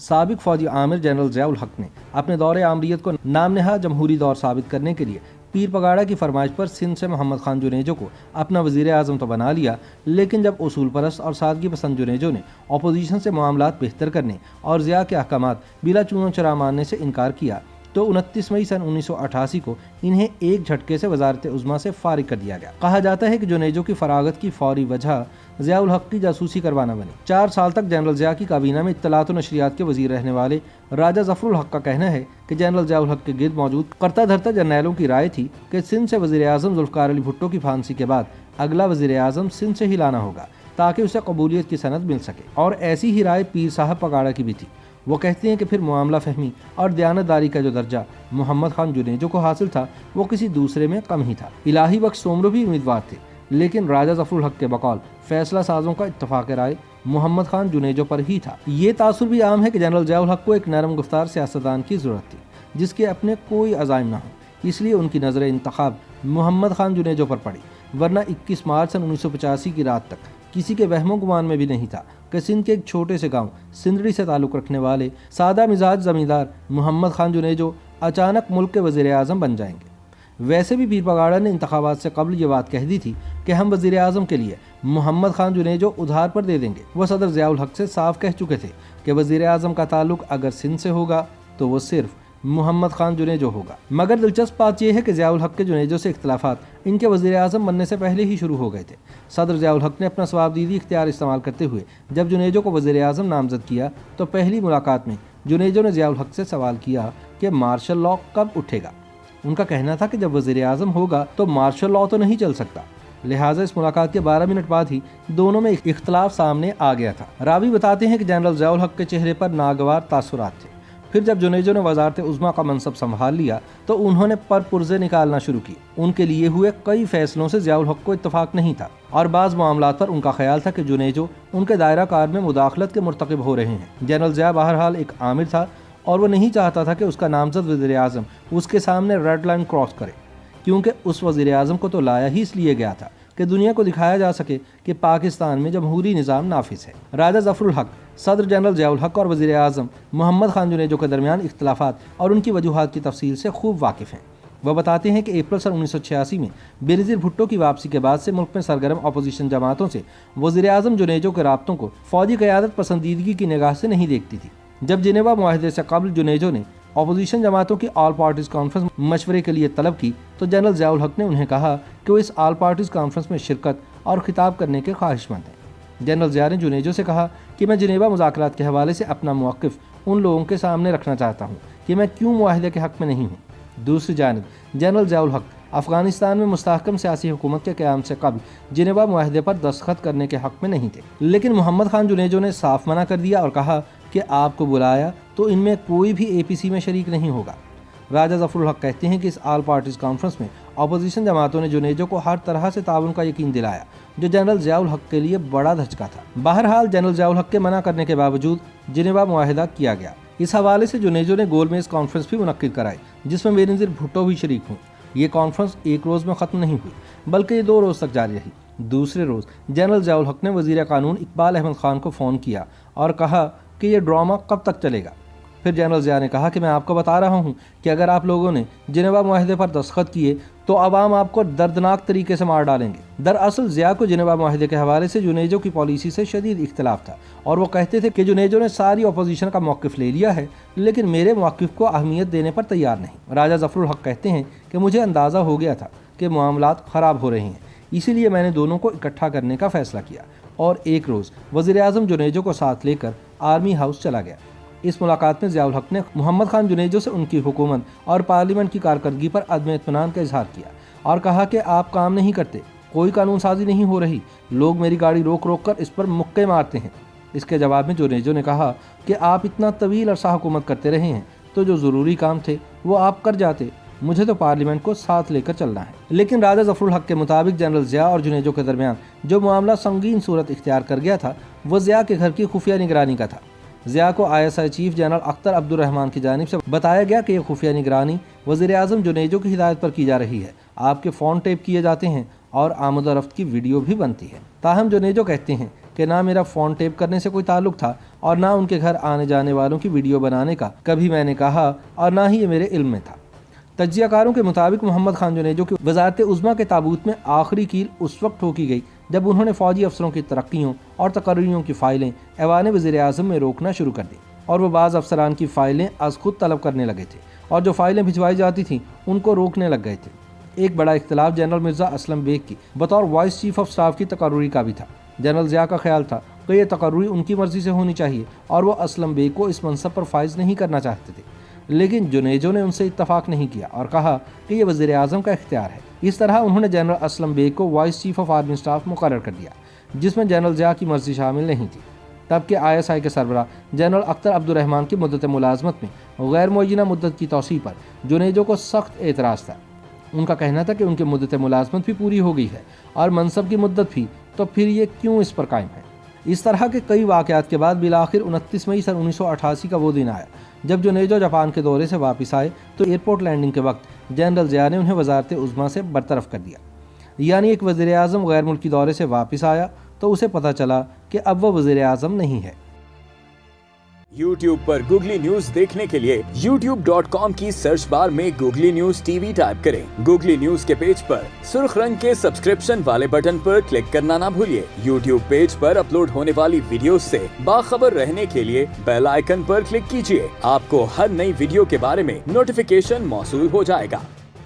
साबिक फौजी आमिर जनरल ज़ियाउल हक ने अपने दौरे आमरीत को नाम नहाद जमहूरी दौर साबित करने के लिए पीर पगाड़ा की फरमाइश पर सिंध से मोहम्मद खान जुनेजो को अपना वज़ीर आज़म तो बना लिया, लेकिन जब उसूल परस्त और सादगी पसंद जुनेजो ने अपोजिशन से मामलात बेहतर करने और ज़िया के अहकामात बिला चूनो चरा मानने से इनकार किया तो 29 मई सन 1988 को इन्हें एक झटके से वजारत उज़्मा से फारिग कर दिया गया। कहा जाता है कि जुनेजो की फरागत की फौरी वजह ज़ियाउल हक की जासूसी करवाना बनी। 4 साल तक जनरल ज़िया की काबीना में इत्तलात व नशरियात के वजीर रहने वाले राजा ज़फ़रुल हक का कहना है कि जनरल ज़ियाउल हक के गिर्द मौजूद करता धरता जर्नैलों की राय थी कि सिंध से वज़ीर आज़म ज़ुल्फ़िकार अली भुट्टो की फांसी के बाद अगला वज़ीर आज़म सिंध से ही लाना होगा ताकि उसे कबूलियत की सनद मिल सके, और ऐसी ही राय पीर साहब पगाड़ा की भी थी। वो कहते हैं कि फिर मामला फहमी और दयानतदारी का जो दर्जा मोहम्मद खान जुनेजो को हासिल था वो किसी दूसरे में कम ही था। इलाही बख्श सोमरो भी उम्मीदवार थे, लेकिन राजा ज़फ़रुल हक के बकौल फैसला साजों का इत्तफाक राय मोहम्मद खान जुनेजो पर ही था। ये तासुर भी आम है कि जनरल ज़ियाउल हक को एक नरम गुफ्तार सियासतदान की ज़रूरत थी जिसके अपने कोई अज़ाइम ना हो, इसलिए उनकी नज़र इंतखाब मोहम्मद खान जुनेजो पर पड़ी, वरना 21 मार्च सन 1985 की रात तक किसी के वहमो गुमान में भी नहीं था कि सिंध के एक छोटे से गांव सिंदड़ी से ताल्लुक़ रखने वाले सादा मिजाज ज़मींदार मोहम्मद खान जुनेजो अचानक मुल्क के वज़ीर आज़म बन जाएंगे। वैसे भी पीर पगाड़ा ने इंतखाबात से कबल ये बात कह दी थी कि हम वज़ीर आज़म के लिए मोहम्मद खान जुनेजो उधार पर दे देंगे। वह सदर ज़ियाउल हक से साफ कह चुके थे कि वज़ीर आज़म का ताल्लुक़ अगर सिंध से होगा तो वो सिर्फ मोहम्मद खान जुनेजो होगा। मगर दिलचस्प बात यह है कि ज़ियाउल हक के जुनेजो से इख्तिलाफात इनके वज़ीर आज़म बनने से पहले ही शुरू हो गए थे। सदर ज़ियाउल हक ने अपना सवाबदीदी इख्तियार इस्तेमाल करते हुए जब जुनेजो को वज़ीर आज़म नामज़द किया तो पहली मुलाकात में जुनेजो ने ज़ियाउल हक से सवाल किया कि मार्शल लॉ कब उठेगा। उनका कहना था कि जब वज़ीर आज़म होगा तो मार्शल लॉ तो नहीं चल सकता। लिहाजा इस मुलाकात के 12 मिनट बाद ही दोनों में इख्तिलाफ सामने आ गया था। रावी बताते हैं कि जनरल ज़ियाउल हक के चेहरे पर नागवार तासुरात थे। फिर जब जुनेजो ने वज़ारत उज़्मा का मनसब संभाल लिया तो उन्होंने पुर्जे निकालना शुरू किए। उनके लिए हुए कई फैसलों से ज़ियाउल हक को इत्तफाक नहीं था और बाज़ मामलात पर उनका ख्याल था कि जुनेजो उनके दायरा कार में मुदाखलत के मुर्तकिब हो रहे हैं। जनरल ज़िया बहरहाल एक आमिर था और वो नहीं चाहता था कि उसका नामज़द वज़ीर आज़म उसके सामने रेड लाइन क्रॉस करे, क्योंकि उस वज़ीर आज़म को तो लाया ही इसलिए गया था कि दुनिया को दिखाया जा सके कि पाकिस्तान में जमहूरी निज़ाम नाफिज है। राजा ज़फ़रुल हक सदर जनरल ज़ियाउल हक और वज़ीर आज़म मोहम्मद खान जुनेजो के दरमियान इख्तिलाफात और उनकी वजूहात की तफसील से खूब वाकिफ़ हैं। वह बताते हैं कि अप्रैल सन 1986 में बेनज़ीर भुट्टो की वापसी के बाद से मुल्क में सरगर्म अपोजिशन जमातों से वज़ीर आज़म जुनेजो के राब्तों को फ़ौजी क़यादत पसंदीदगी की निगाह से नहीं देखती थी। जब जिनेवा मुआहदे से कबल जुनेजो ने अपोजिशन जमातों की ऑल पार्टीज़ कॉन्फ्रेंस मशवरे के लिए तलब की तो जनरल ज़ियाउल हक ने उन्हें कहा कि वो इस ऑल पार्टीज़ कॉन्फ्रेंस में शिरकत और खिताब करने के ख्वाहिशमंद हैं। जनरल ज़िया ने जुनेजो से कहा कि मैं जिनेवा मुज़ाकरात के हवाले से अपना मौक़िफ़ उन लोगों के सामने रखना चाहता हूँ कि मैं क्यों मुआहदे के हक़ में नहीं हूँ। दूसरी जानिब जनरल ज़ियाउल हक अफ़गानिस्तान में मुस्तहकम सियासी हुकूमत के क़याम से कबल जिनेवा मुआहदे पर दस्तखत करने के हक़ में नहीं थे, लेकिन मोहम्मद खान जुनेजो ने साफ मना कर दिया और कहा कि आपको बुलाया तो इनमें कोई भी APC में शरीक नहीं होगा। राजा ज़फ़रुल हक कहते हैं कि इस ऑल पार्टीज़ कॉन्फ्रेंस में अपोजिशन जमातों ने जुनेजो को हर तरह से ताउन का यकीन दिलाया, जो जनरल ज़ियाउल हक के लिए बड़ा धचका था। बहरहाल जनरल ज़ियाउल हक के मना करने के बावजूद जिनेवा मुआहिदा किया गया। इस हवाले से जुनेजो ने गोलमेज़ कॉन्फ्रेंस भी मुनक्किद कराई जिसमें बेनज़ीर भुट्टो भी शरीक हुई। ये कॉन्फ्रेंस एक रोज़ में ख़त्म नहीं हुई बल्कि ये 2 रोज़ तक जारी रही। दूसरे रोज़ जनरल ज़ियाउल हक ने वज़ीर क़ानून इकबाल अहमद ख़ान को फ़ोन किया और कहा कि ये ड्रामा कब तक चलेगा। फिर जनरल ज़िया ने कहा कि मैं आपको बता रहा हूँ कि अगर आप लोगों ने जिनेवा मुआहदे पर दस्तखत किए तो अवाम आपको दर्दनाक तरीके से मार डालेंगे। दरअसल ज़िया को जिनेवा मुआहदे के हवाले से जुनेजो की पॉलिसी से शदीद इख्तिलाफ था और वो कहते थे कि जुनेजो ने सारी अपोजिशन का मौक़िफ़ ले लिया है लेकिन मेरे मौक़िफ़ को अहमियत देने पर तैयार नहीं। राजा ज़फ़रुल हक कहते हैं कि मुझे अंदाज़ा हो गया था कि मामलात ख़राब हो रहे हैं, इसीलिए मैंने दोनों को इकट्ठा करने का फ़ैसला किया और एक रोज़ वज़ीर आज़म जुनेजो को साथ लेकर आर्मी हाउस चला गया। इस मुलाकात में ज़ियाउल हक ने मोहम्मद खान जुनेजो से उनकी हुकूमत और पार्लियामेंट की कारकर्दगी पर अदम इत्मीनान का इजहार किया और कहा कि आप काम नहीं करते, कोई कानून साजी नहीं हो रही, लोग मेरी गाड़ी रोक रोक कर इस पर मुक्के मारते हैं। इसके जवाब में जुनेजो ने कहा कि आप इतना तवील अरसा हुकूमत करते रहे हैं तो जो ज़रूरी काम थे वो आप कर जाते, मुझे तो पार्लियामेंट को साथ लेकर चलना है। लेकिन राजा ज़फ़रुल हक के मुताबिक जनरल ज़िया और जुनेजो के दरमियान जो मामला संगीन सूरत इख्तियार कर गया था वो ज़िया के घर की खुफिया निगरानी का था। ज़िया को ISI chief general Akhtar Abdurrahman की जानिब से बताया गया कि यह खुफिया निगरानी वज़ीर आज़म जुनेजो की हिदायत पर की जा रही है। आपके फ़ोन टेप किए जाते हैं और आमद रफ्त की वीडियो भी बनती है। ताहम जुनेजो कहते हैं کہ نہ میرا فون ٹیپ کرنے سے کوئی تعلق تھا اور نہ ان کے گھر آنے جانے والوں کی ویڈیو بنانے کا کبھی میں نے کہا اور نہ ہی یہ میرے علم میں تھا۔ تجزیہ کاروں کے مطابق محمد خان جنیجو کی وزارت عظمیٰ کے تابوت میں آخری کیل اس وقت ٹھوکی گئی جب انہوں نے فوجی افسروں کی ترقیوں اور تقرریوں کی فائلیں ایوان وزیر اعظم میں روکنا شروع کر دی اور وہ بعض افسران کی فائلیں از خود طلب کرنے لگے تھے اور جو فائلیں بھجوائی جاتی تھیں ان کو روکنے لگ گئے تھے۔ ایک بڑا اختلاف جنرل مرزا اسلم بیگ کی بطور وائس چیف آف سٹاف کی تقرری کا بھی تھا۔ جنرل ضیاء کا خیال تھا کہ یہ تقرری ان کی مرضی سے ہونی چاہیے اور وہ اسلم بیگ کو اس منصب پر فائز نہیں کرنا چاہتے تھے، لیکن جنیجو نے ان سے اتفاق نہیں کیا اور کہا کہ یہ وزیر اعظم کا اختیار ہے۔ اس طرح انہوں نے جنرل اسلم بیگ کو vice chief of army staff مقرر کر دیا، جس میں جنرل ضیاء کی مرضی شامل نہیں تھی۔ تب کہ ISI کے سربراہ جنرل اختر عبد الرحمان کی مدت ملازمت میں غیر معینہ مدت کی توسیع پر جنیجو کو سخت اعتراض تھا۔ ان کا کہنا تھا کہ ان کی مدت ملازمت بھی پوری ہو گئی ہے اور منصب کی مدت بھی، تو پھر یہ کیوں اس پر قائم ہے۔ اس طرح کے کئی واقعات کے بعد بالآخر 29 مئی سن 1988 کا وہ دن آیا جب جنیجو جاپان کے دورے سے واپس آئے تو ایئرپورٹ لینڈنگ کے وقت جنرل ضیاء نے انہیں وزارت عظمیٰ سے برطرف کر دیا۔ یعنی ایک وزیر اعظم غیر ملکی دورے سے واپس آیا تو اسے پتہ چلا کہ اب وہ وزیر اعظم نہیں ہے۔ YouTube پر گوگلی نیوز دیکھنے کے لیے youtube.com کی سرچ بار میں گوگلی نیوز TV ٹائپ کریں۔ گوگلی نیوز کے پیج پر سرخ رنگ کے سبسکرپشن والے بٹن پر کلک کرنا نہ بھولیے۔ YouTube پیج پر اپلوڈ ہونے والی ویڈیوز سے باخبر رہنے کے لیے بیل آئیکن پر کلک کیجیے۔ آپ کو ہر نئی ویڈیو کے بارے میں نوٹیفیکیشن موصول ہو جائے گا۔